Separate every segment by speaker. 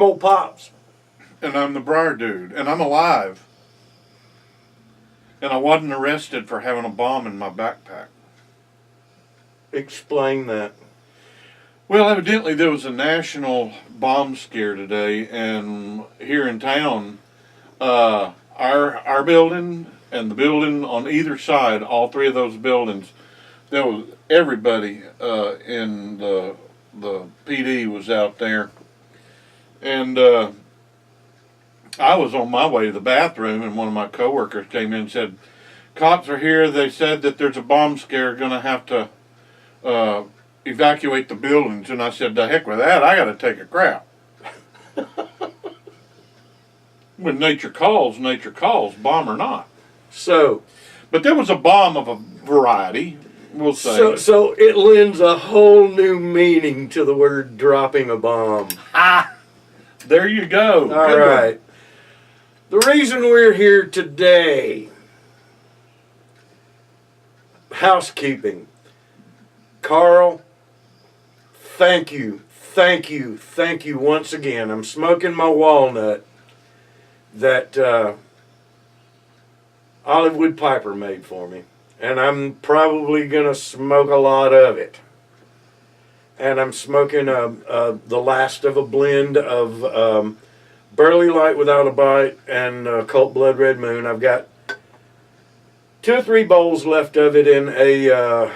Speaker 1: I'm Old Pops.
Speaker 2: And I'm the Briar Dude. And I'm alive. And I wasn't arrested for having a bomb in my backpack.
Speaker 1: Explain that.
Speaker 2: Well, evidently there was a national bomb scare today, and here in town, our building and the building on either side, all three of those buildings, there was everybody in the PD was out there, and I was on my way to the bathroom, and one of my coworkers came in and said, "Cops are here. They said that there's a bomb scare. Going to have to evacuate the buildings." And I said, "The heck with that. I got to take a crap." When nature calls, bomb or not.
Speaker 1: So,
Speaker 2: but there was a bomb of a variety, we'll say.
Speaker 1: So it lends a whole new meaning to the word dropping a bomb.
Speaker 2: Ah, there you go.
Speaker 1: All right. The reason we're here today, housekeeping. Carl, thank you once again. I'm smoking my walnut that Olive Wood Piper made for me. And I'm probably going to smoke a lot of it. And I'm smoking the last of a blend of Burley Light Without a Bite and Cult Blood Red Moon. I've got 2 or 3 bowls left of it in a,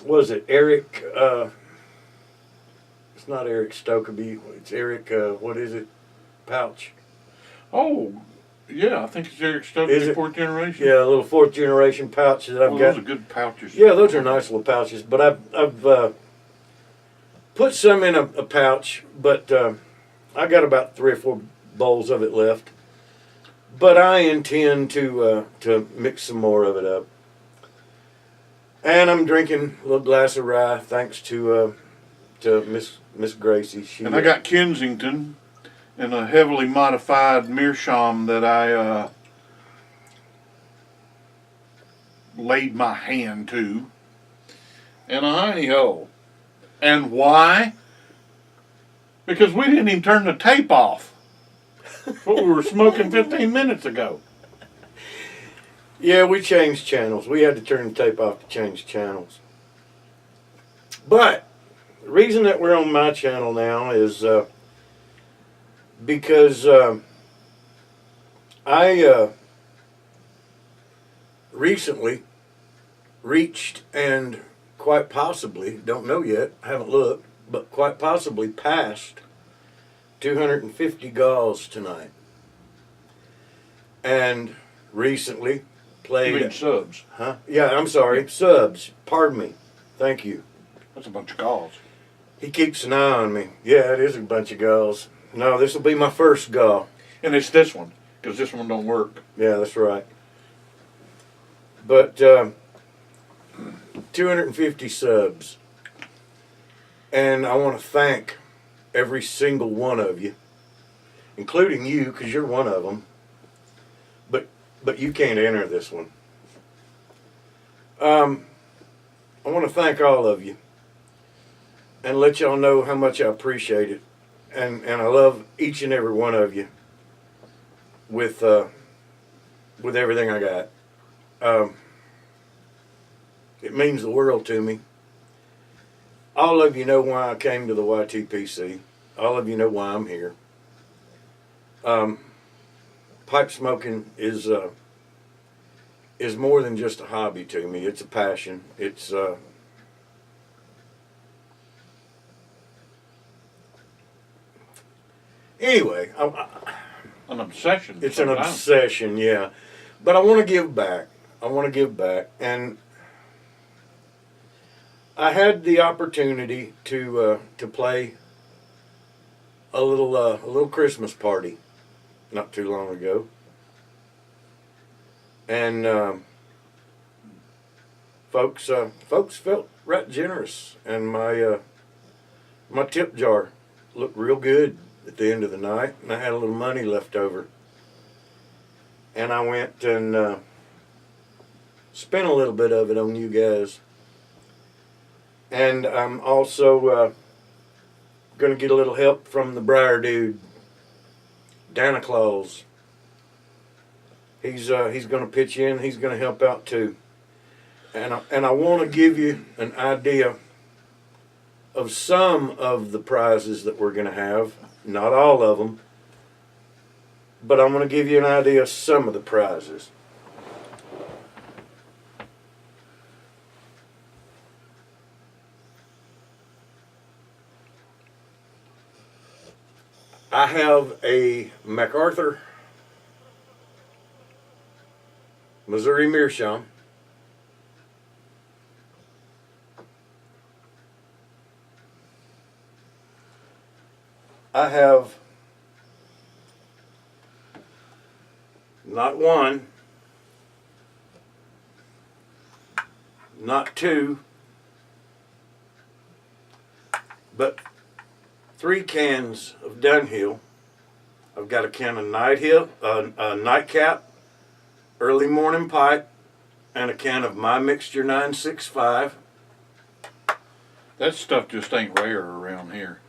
Speaker 1: what is it, Eric, it's not Eric Stokeby, it's Eric, what is it, pouch.
Speaker 2: Oh, yeah, I think it's Eric Stokeby, 4th generation.
Speaker 1: Yeah, a little 4th generation pouch that I've got.
Speaker 2: Those are good pouches.
Speaker 1: Yeah, those are nice little pouches, but I've put some in a pouch, but I got about 3 or 4 bowls of it left. But I intend to mix some more of it up. And I'm drinking a little glass of rye, thanks to Miss Gracie.
Speaker 2: And I got Kensington and a heavily modified meerschaum that I laid my hand to, and a honey hole. And why? Because we didn't even turn the tape off. What we were smoking 15 minutes ago.
Speaker 1: Yeah, we changed channels. We had to turn the tape off to change channels. But the reason that we're on my channel now is because I recently reached and quite possibly, don't know yet, haven't looked, but quite possibly passed 250 GAWs tonight. And recently played...
Speaker 2: You mean subs?
Speaker 1: Huh? Yeah, I'm sorry, subs. Pardon me. Thank you.
Speaker 2: That's a bunch of GAWs.
Speaker 1: He keeps an eye on me. Yeah, it is a bunch of GAWs. No, this will be my first GAW.
Speaker 2: And it's this one, because this one don't work.
Speaker 1: Yeah, that's right. But 250 subs. And I want to thank every single one of you, including you, because you're one of them. But you can't enter this one. I want to thank all of you and let y'all know how much I appreciate it. And I love each and every one of you with everything I got. It means the world to me. All of you know why I came to the YTPC. All of you know why I'm here. Pipe smoking is more than just a hobby to me. It's a passion. It's anyway,
Speaker 2: An obsession.
Speaker 1: It's an obsession, yeah. But I want to give back. And I had the opportunity to play a little Christmas party not too long ago, and folks felt right generous, and my tip jar looked real good at the end of the night, and I had a little money left over, and I went and spent a little bit of it on you guys. And I'm also Gonna get a little help from the Briar dude, Santa Claus. He's gonna pitch in. He's gonna help out too. And I want to give you an idea of some of the prizes that we're gonna have. Not all of them, but I'm gonna give you an idea of some of the prizes. I have a MacArthur Missouri meerschaum. I have not one, not two, but 3 cans of Dunhill. I've got a can of Nightcap, Early Morning Pipe, and a can of My Mixture 965.
Speaker 2: That stuff just ain't rare around here.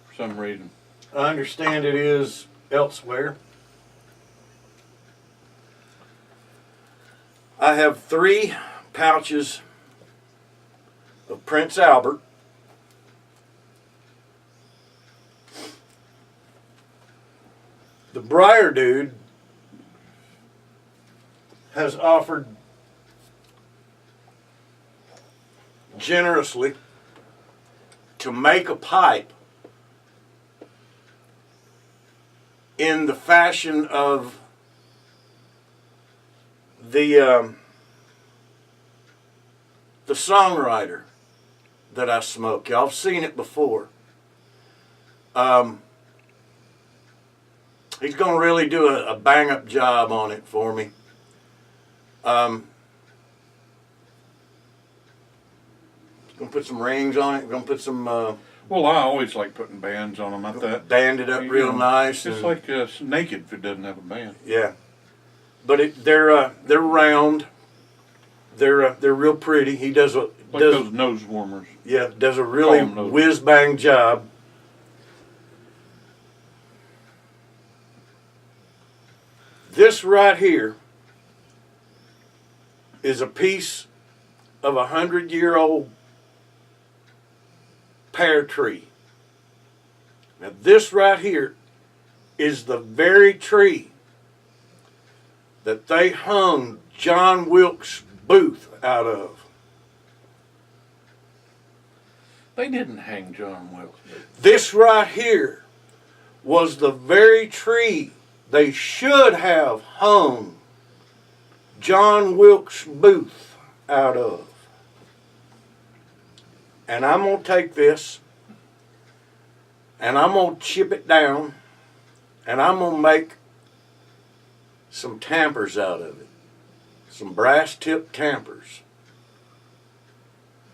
Speaker 2: For some reason.
Speaker 1: I understand it is elsewhere. I have 3 pouches of Prince Albert. The Briar dude has offered generously to make a pipe in the fashion of the songwriter that I smoke. Y'all have seen it before. He's going to really do a bang-up job on it for me. He's going to put some rings on it. Going to put some...
Speaker 2: Well, I always like putting bands on them. I thought
Speaker 1: band it up real nice.
Speaker 2: It's like naked if it doesn't have a band.
Speaker 1: Yeah, but they're round. They're real pretty. He does
Speaker 2: those nose warmers.
Speaker 1: Yeah, does a really whiz bang job. This right here is a piece of a 100-year-old pear tree. Now this right here is the very tree that they hung John Wilkes Booth out of.
Speaker 2: They didn't hang John Wilkes Booth.
Speaker 1: This right here was the very tree they should have hung John Wilkes Booth out of. And I'm going to take this and I'm going to chip it down and I'm going to make some tampers out of it. Some brass tip tampers.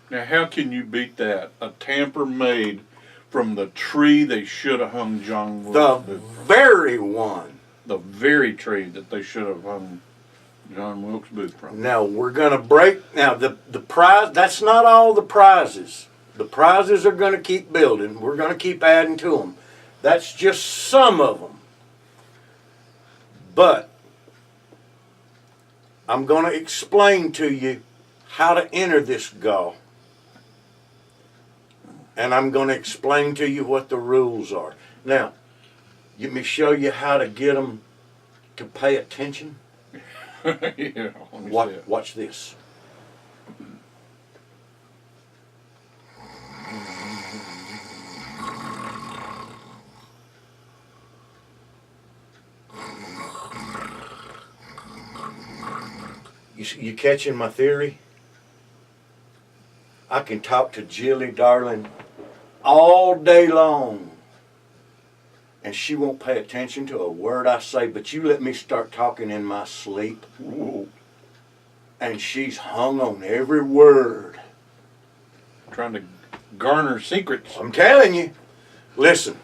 Speaker 2: Now, how can you beat that? A tamper made from the tree they should have hung John Wilkes Booth from.
Speaker 1: The very one.
Speaker 2: The very tree that they should have hung John Wilkes Booth from.
Speaker 1: Now, we're going to break... Now, the prize... That's not all the prizes. The prizes are going to keep building. We're going to keep adding to them. That's just some of them. But I'm going to explain to you how to enter this GAW. And I'm going to explain to you what the rules are. Now, let me show you how to get them to pay attention.
Speaker 2: Yeah,
Speaker 1: Watch this. You catching my theory? I can talk to Jilly, darling, all day long, and she won't pay attention to a word I say, but you let me start talking in my sleep, and she's hung on every word.
Speaker 2: Trying to garner secrets.
Speaker 1: I'm telling you. Listen,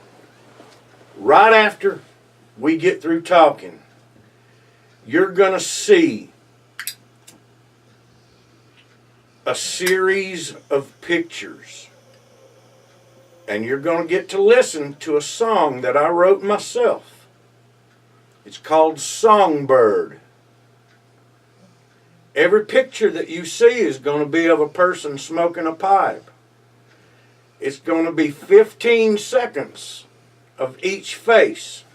Speaker 1: right after we get through talking, you're going to see a series of pictures and you're going to get to listen to a song that I wrote myself. It's called Songbird. Every picture that you see is going to be of a person smoking a pipe. It's going to be 15 seconds of each face.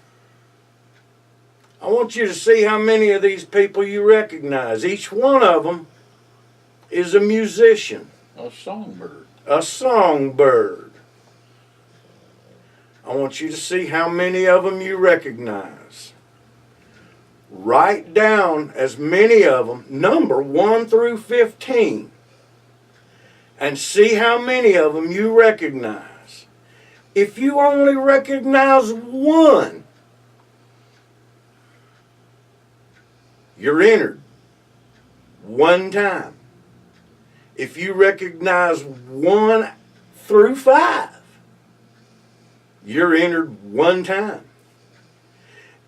Speaker 1: I want you to see how many of these people you recognize. Each one of them is a musician.
Speaker 2: A songbird.
Speaker 1: A songbird. I want you to see how many of them you recognize. Write down as many of them, number 1 through 15, and see how many of them you recognize. If you only recognize one, you're entered one time. If you recognize 1 through 5, you're entered one time.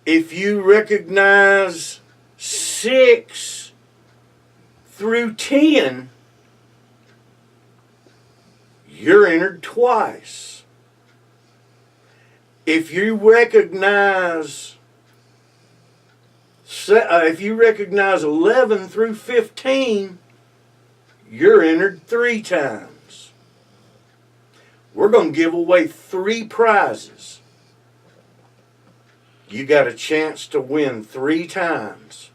Speaker 1: If you recognize 6 through 10, you're entered twice. If you recognize 11 through 15, you're entered 3 times. We're going to give away 3 prizes. You got a chance to win 3 times.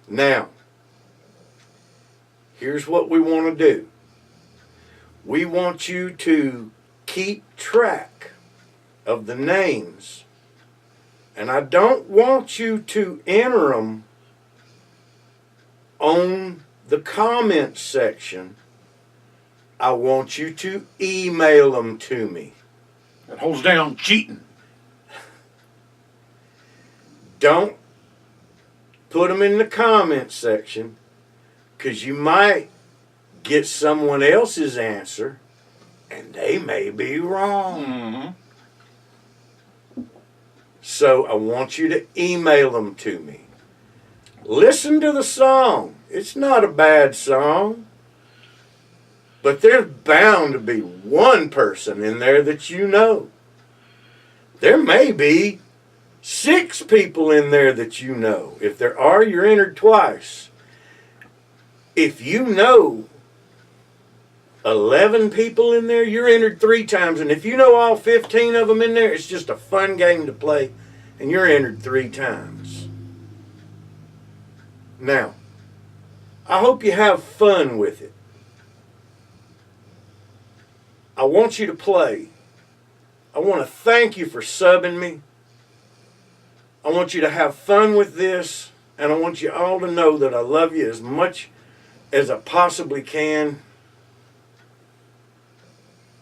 Speaker 1: Now, here's what we want to do. We want you to keep track of the names. And I don't want you to enter them on the comment section. I want you to email them to me.
Speaker 2: That holds down cheating.
Speaker 1: Don't put them in the comment section, because you might get someone else's answer and they may be wrong.
Speaker 2: Mm-hmm.
Speaker 1: So I want you to email them to me. Listen to the song. It's not a bad song. But there's bound to be one person in there that you know. There may be 6 people in there that you know. If there are, you're entered twice. If you know 11 people in there, you're entered 3 times. And if you know all 15 of them in there, it's just a fun game to play, and you're entered 3 times. Now, I hope you have fun with it. I want you to play. I want to thank you for subbing me. I want you to have fun with this, and I want you all to know that I love you as much as I possibly can.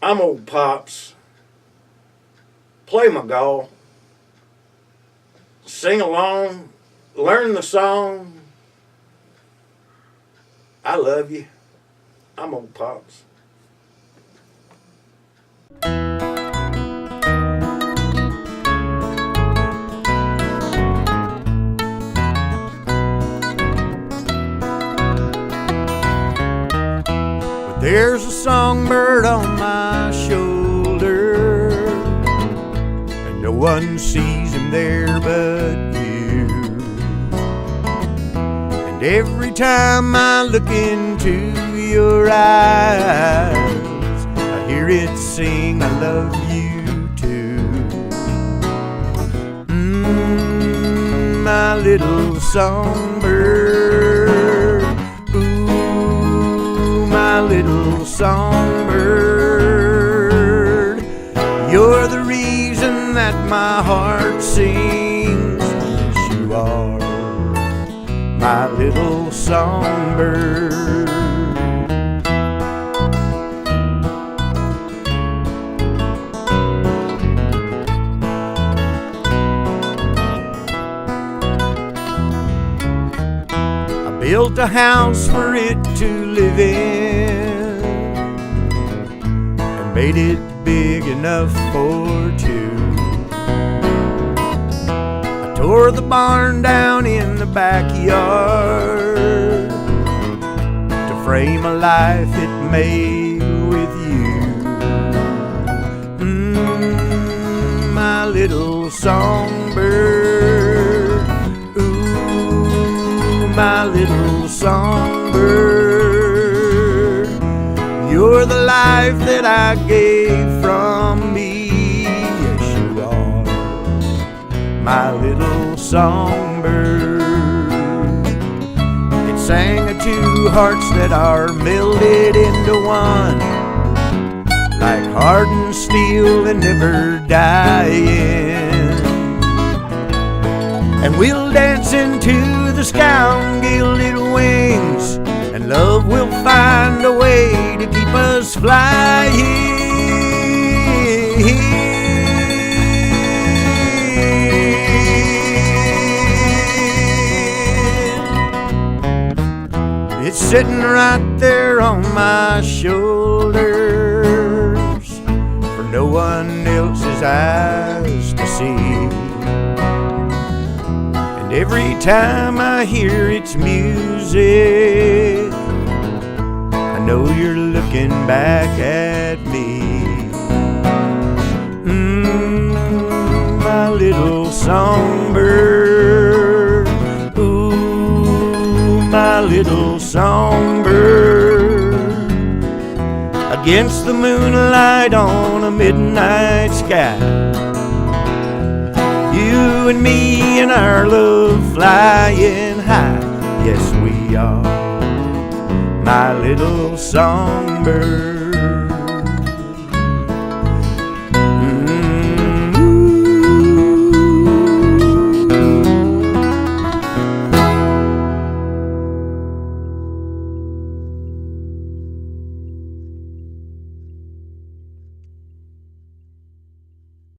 Speaker 1: I'm Ole'Pops. Play my GAW. Sing along. Learn the song. I love you. I'm Ole'Pops. There's a songbird on my shoulder, and no one sees him there but you. And every time I look into your eyes, I hear it sing, I love you too. My little songbird, ooh, my little songbird. You're the reason that my heart sings. Yes, you are my little songbird. Built a house for it to live in, and made it big enough for 2. I tore the barn down in the backyard to frame a life it made with you. songbird. Ooh, my little songbird. You're the life that I gave from me. Yes, you are, my little songbird. It sang of two hearts that are melded into one, like hardened steel and never dying. And we'll dance into the sky on gilded wings, and love will find a way to keep us flying. It's sitting right there on my shoulders for no one else's eyes to see. And every time I hear its music, I know you're looking back at me. My little songbird. Ooh, my little songbird. Against the moonlight on a midnight sky, you and me and our love flying high. Yes, we are, my little songbird.